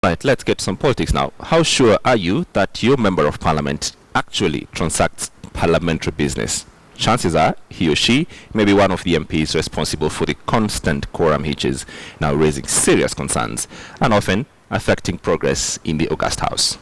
Right, let's get some politics now. How sure are you that your member of parliament actually transacts parliamentary business? Chances are he or she may be one of the MPs responsible for the constant quorum hitches, now raising serious concerns and often affecting progress in the August House.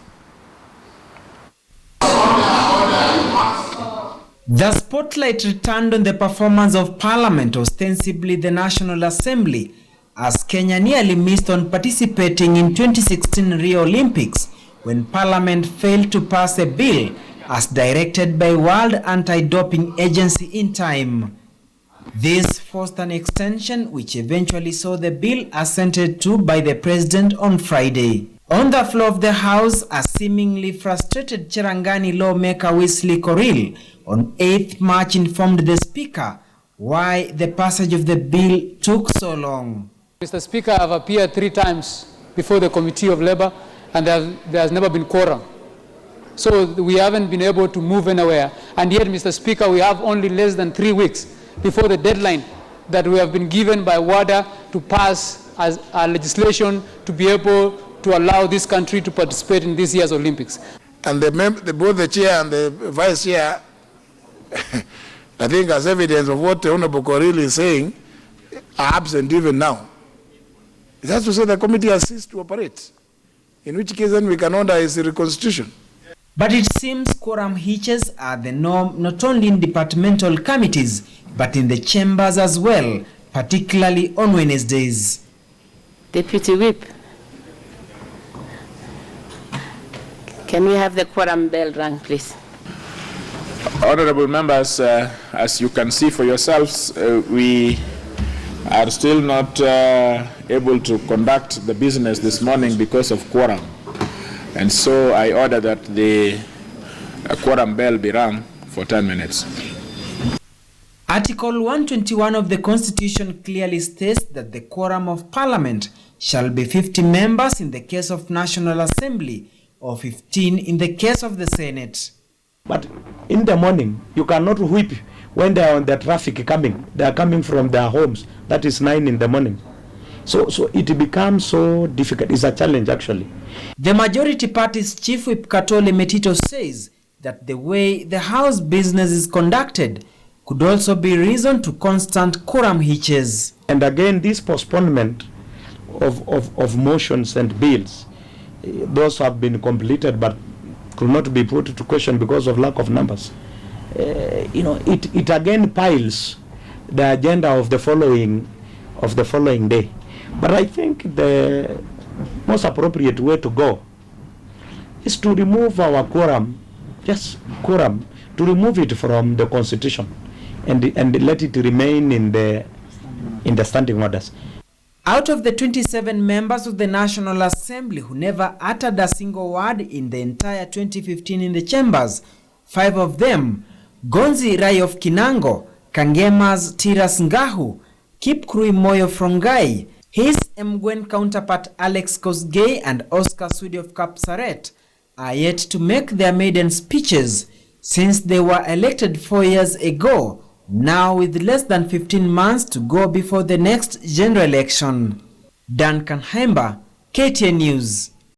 The spotlight returned on the performance of Parliament, ostensibly the National Assembly, as Kenya nearly missed on participating in 2016 Rio Olympics when Parliament failed to pass a bill as directed by World Anti-Doping Agency in time. This forced an extension which eventually saw the bill assented to by the President on Friday. On the floor of the House, a seemingly frustrated Cherangani lawmaker Wesley Koril on 8th March informed the Speaker why the passage of the bill took so long. Mr. Speaker, I have appeared 3 times before the Committee of Labour and there has never been quorum. So we haven't been able to move anywhere. And yet, Mr. Speaker, we have only less than 3 weeks before the deadline that we have been given by WADA to pass as our legislation to be able to allow this country to participate in this year's Olympics. And both the chair and the vice chair, I think as evidence of what Honorable Koril is saying, are absent even now. It has to say the committee has ceased to operate, in which case then we can order its reconstitution. But it seems quorum hitches are the norm not only in departmental committees, but in the chambers as well, particularly on Wednesdays. Deputy Whip, can we have the quorum bell rung, please? Honorable members, as you can see for yourselves, we are still not able to conduct the business this morning because of quorum. And so I order that the quorum bell be rung for 10 minutes. Article 121 of the Constitution clearly states that the quorum of Parliament shall be 50 members in the case of National Assembly or 15 in the case of the Senate. But in the morning, you cannot whip when they are on the traffic coming. They are coming from their homes. That is 9 in the morning. So it becomes so difficult. It's a challenge, actually. The majority party's Chief Whip Katole Metito says that the way the House business is conducted could also be reason to constant quorum hitches. And again, this postponement of motions and bills, those have been completed but could not be put to question because of lack of numbers. It again piles the agenda of the following day. But I think the most appropriate way to go is to remove our quorum, to remove it from the Constitution and let it remain in the standing orders. Out of the 27 members of the National Assembly who never uttered a single word in the entire 2015 in the chambers, 5 of them, Gonzi Rai of Kinango, Kangema's Tiras Ngahu, Kipkrui Moyo Frongai, his Mgwen counterpart Alex Kosgei and Oscar Sudi of Kapsaret are yet to make their maiden speeches since they were elected 4 years ago, now with less than 15 months to go before the next general election. Duncan Hemba, KTN News.